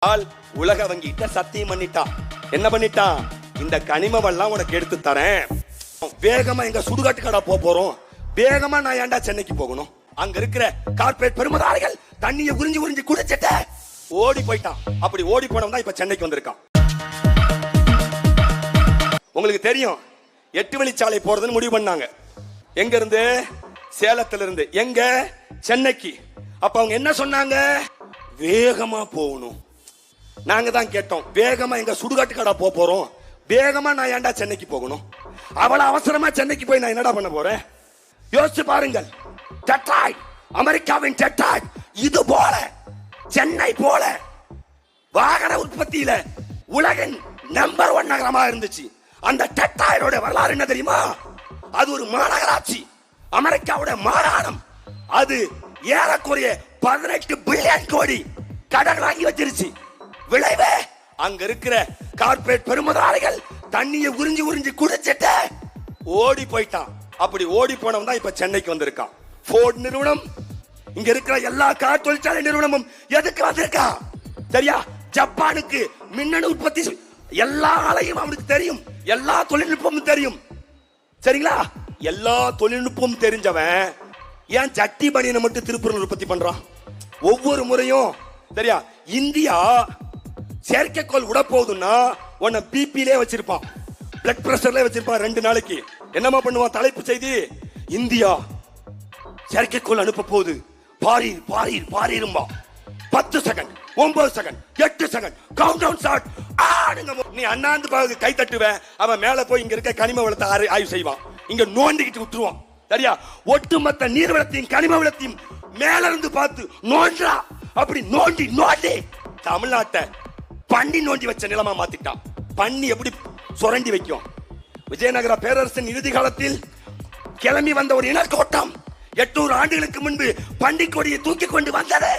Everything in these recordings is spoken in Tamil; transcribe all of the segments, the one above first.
உலக வங்கிட்ட சத்தியம் பண்ணிட்டான். என்ன பண்ணிட்டான்? இந்த கனிமவெல்லாம் உனக்கு எடுத்து தரேன். வேகமா எங்க சுடுகாட்டு கடை போறோம். வேகமா நான் ஏன்டா சென்னைக்கு போகணும்? அங்க இருக்கிற கார்பரேட் பெருமதாரிகள் தண்ணியை உறிஞ்சி உறிஞ்சி குடிச்சிட்ட ஓடி போயிட்டான். அப்படி ஓடி போனவன் தான் இப்ப சென்னைக்கு வந்திருக்கான். உங்களுக்கு தெரியும், 8 வழிச்சாலை போறதுன்னு முடிவு பண்ணாங்க. எங்க இருந்து? சேலத்துல இருந்து. எங்க? சென்னைக்கு. அப்ப அவங்க என்ன சொன்னாங்க? வேகமா போகணும். நாங்க தான் கேட்டோம், வேகமா எங்க சுடுகாட்டு கடை போறோம். வேகமா நான் ஏன்டா சென்னைக்கு போகணும்? அவ்வளவு அவசரமா சென்னைக்கு போய் நான் என்னடா பண்ண போறேன்? யோசிச்சு பாருங்கள். டெட்ராய்ட், அமெரிக்காவின் டெட்ராய்ட், இது போல சென்னை போல வாகன உற்பத்தியில உலகின் நம்பர் 1 நகரமா இருந்துச்சு. அந்த டெட்ராய்டோட வரலாறு என்ன தெரியுமா? அது ஒரு மாநகராட்சி, அமெரிக்காவோட மாகாணம். அது ஏறக்குறைய 18 பில்லியன் கோடி கடன் வாங்கி வச்சிருச்சு. விளைவு, அங்க இருக்கிற கார்பரேட் பெருமதாரிகள் தண்ணியை உறிஞ்சி உறிஞ்சி குடிச்சிட்டு ஓடி போயிட்டான். அப்படி ஓடி போனவன் தான் இப்ப சென்னைக்கு வந்திருக்கான். போர்ட் நிறுவனம், இங்க இருக்கிற எல்லா கார் தொழிற்சாலை நிறுவனமும் எதுக்கு வந்திருக்கா சரியா? ஜப்பானுக்கு மின்னணு உற்பத்தி எல்லா ஆலையும் அவனுக்கு தெரியும், எல்லா தொழில்நுட்பமும் தெரியும். சரிங்களா? எல்லா தொழில்நுட்பமும் தெரிஞ்சவன் ஏன் ஜட்டி பனியனை மட்டும் திருப்பூர்ல உற்பத்தி பண்றான்? ஒவ்வொரு முறையும் சரியா, இந்தியா செயற்கைக்கோள் விட போகுதுன்னா உன்னை பிபிலே வச்சிருப்பான், பிளட் பிரஷர்ல வச்சிருப்பான் 2 நாளைக்கு. என்னமா பண்ணுவான்? தலைப்பு செய்தி, இந்தியா செயற்கைக்கோள் அனுப்ப போகுது, பாரீர் பாரீர் பாரீரும்பா. 10 second, 9 second, 8 second, countdown start. நீ அண்ணாந்து பாகு கை தட்டுவேன், அவன் மேல போய் இங்க இருக்க கனிம வளத்தை ஆய்வு செய்வான், இங்க நோண்டிக்கிட்டு விட்டுருவான். சரியா? ஒட்டுமொத்த நீர் வளத்தையும் கனிம வளத்தையும் மேல இருந்து பார்த்து நோண்டா. அப்படி நோண்டி நோண்டி தமிழ்நாட்டை பண்ணி நோண்டி வச்ச நிலமா மாத்திட்டான். பண்ணி எப்படி சுரண்டி வைக்கும்? விஜயநகர பேரரசின் இறுதி காலத்தில் கிளம்பி வந்த ஒரு இனக்கோட்டம் 800 ஆண்டுகளுக்கு முன்பு பண்டிக்கொடியை தூக்கி கொண்டு வந்தது.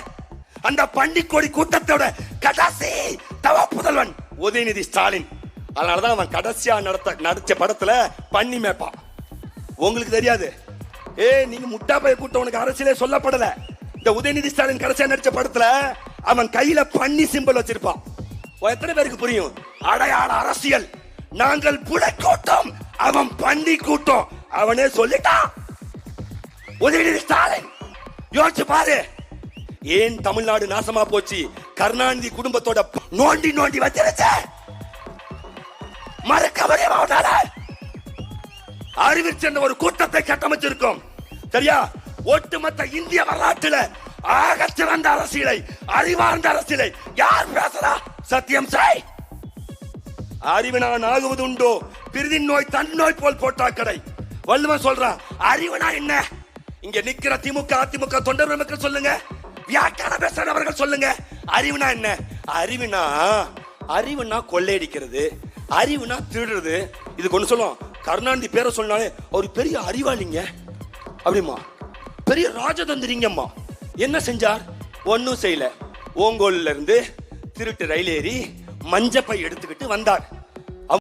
அந்த பண்டிக்கொடி கூட்டத்தோட கடைசி தவ புதல்வன் உதயநிதி ஸ்டாலின். அதனாலதான் அவன் கடைசியா நடிச்ச படத்துல பண்ணி மேப்பான். உங்களுக்கு தெரியாது, நீங்க முட்டா பைய கூட்டவனுக்கு அரசியலே சொல்லப்படல. இந்த உதயநிதி ஸ்டாலின் கடைசியா நடிச்ச படத்துல அவன் கையில பண்ணி சிம்பல் வச்சிருப்பான். எத்தனை பேருக்கு புரியும்? அடையாள அரசியல். நாங்கள் புலை கூட்டம், அவன் பண்ணி கூட்டம். அவனே சொல்லிட்டான். உதயநிதி ஸ்டாலின் யோசிச்சு பாரு, ஏன் தமிழ்நாடு நாசமா போச்சு? கருணாநிதி குடும்பத்தோட நோண்டி நோண்டி வச்சிருச்ச. மறக்கவரே அறிவிச்சு சென்ற ஒரு கூட்டத்தை கட்டமைச்சிருக்கோம். சரியா? ஒட்டுமொத்த இந்திய வரலாற்றுல ஆக சிறந்த அரசியலை, அறிவார்ந்த அரசியலை யார் பேசுறா? சத்தியம் சாய். அறிவினான் ஆகுவது உண்டோ, பிரிதின் நோய் தன் நோய் போல் போட்டா கடை. வள்ளுவன் சொல்றான், அறிவுனா என்ன? இங்க நிக்கிற திமுக அதிமுக தொண்டர் மக்கள் சொல்லுங்க, வியாக்கியான பேசுறவர்கள் சொல்லுங்க, அறிவுனா என்ன? அறிவுனா கொள்ளையடிக்கிறது, அறிவுனா திருடுறது. இதுக்கு ஒண்ணு சொல்லும், கருணாநிதி பேரை சொன்னாலே அவர் பெரிய அறிவாளிங்க அப்படிமா, பெரிய ராஜதந்திரிங்கம்மா. என்ன செஞ்சார்? ஒன்னும் செய்யல. ஓங்கோல்ல இருந்து திருட்டு ரயில் ஏறி மஞ்சப்பை எடுத்துக்கிட்டு வந்தார்.